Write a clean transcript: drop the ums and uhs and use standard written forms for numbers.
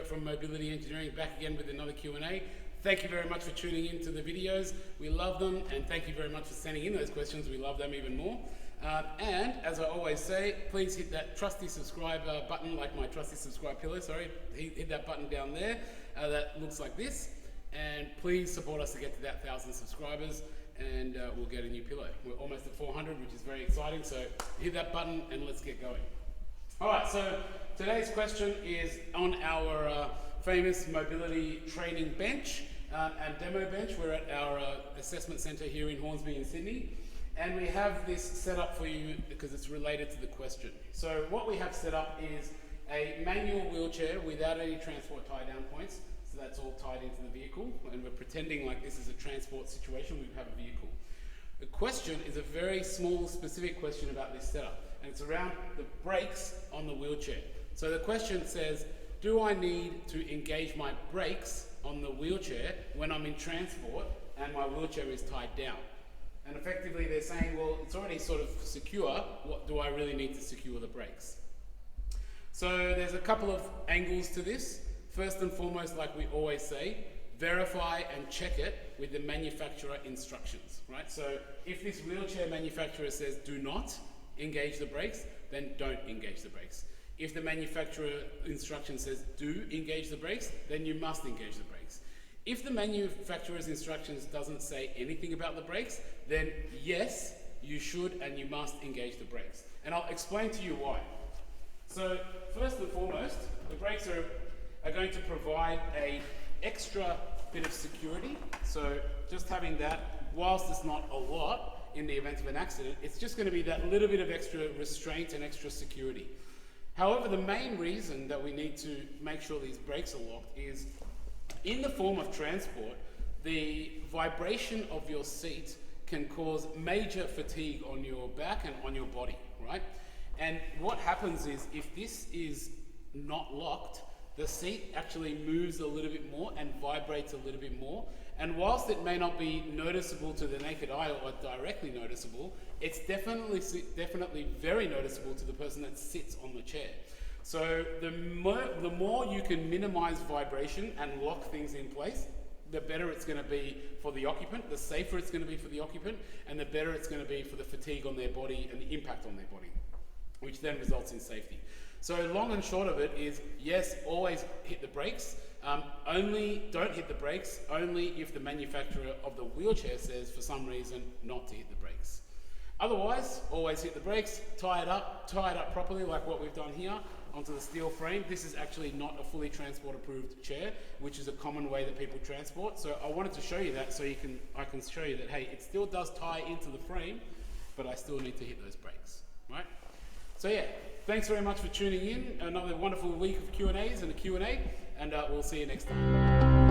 from Mobility Engineering, back again with another Q&A. Thank you very much for tuning in to the videos. We love them, and thank you very much for sending in those questions. We love them even more. And as I always say, please hit that trusty subscribe button, like my trusty subscribe pillow, sorry. Hit that button down there that looks like this. And please support us to get to that 1,000 subscribers, and we'll get a new pillow. We're almost at 400, which is very exciting. So hit that button and let's get going. All right, so today's question is on our famous mobility training bench and demo bench. We're at our assessment centre here in Hornsby in Sydney, and we have this set up for you because it's related to the question. So what we have set up is a manual wheelchair without any transport tie-down points. So that's all tied into the vehicle, and we're pretending like this is a transport situation. We have a vehicle. The question is a very small, specific question about this setup, and it's around the brakes on the wheelchair. So the question says, do I need to engage my brakes on the wheelchair when I'm in transport and my wheelchair is tied down? And effectively they're saying, well, it's already sort of secure. What do I really need to secure the brakes? So there's a couple of angles to this. First and foremost, like we always say, verify and check it with the manufacturer instructions, right? So if this wheelchair manufacturer says do not engage the brakes, then don't engage the brakes. If the manufacturer instruction says do engage the brakes, then you must engage the brakes. If the manufacturer's instructions doesn't say anything about the brakes, then yes, you should and you must engage the brakes. And I'll explain to you why. So first and foremost, the brakes are going to provide a extra bit of security. So just having that, whilst it's not a lot in the event of an accident, it's just going to be that little bit of extra restraint and extra security. However, the main reason that we need to make sure these brakes are locked is in the form of transport, the vibration of your seat can cause major fatigue on your back and on your body, right? And what happens is if this is not locked, the seat actually moves a little bit more and vibrates a little bit more. And whilst it may not be noticeable to the naked eye or directly noticeable, it's definitely very noticeable to the person that sits on the chair. So the more you can minimize vibration and lock things in place, the better it's going to be for the occupant, the safer it's going to be for the occupant, and the better it's going to be for the fatigue on their body and the impact on their body, which then results in safety. So long and short of it is, yes, always hit the brakes. Don't hit the brakes only if the manufacturer of the wheelchair says for some reason not to hit the brakes. Otherwise, always hit the brakes, tie it up properly like what we've done here onto the steel frame. This is actually not a fully transport approved chair, which is a common way that people transport. So I wanted to show you that so I can show you that, hey, it still does tie into the frame, but I still need to hit those brakes, right? So yeah, thanks very much for tuning in. Another wonderful week of Q&As and a Q&A, and we'll see you next time.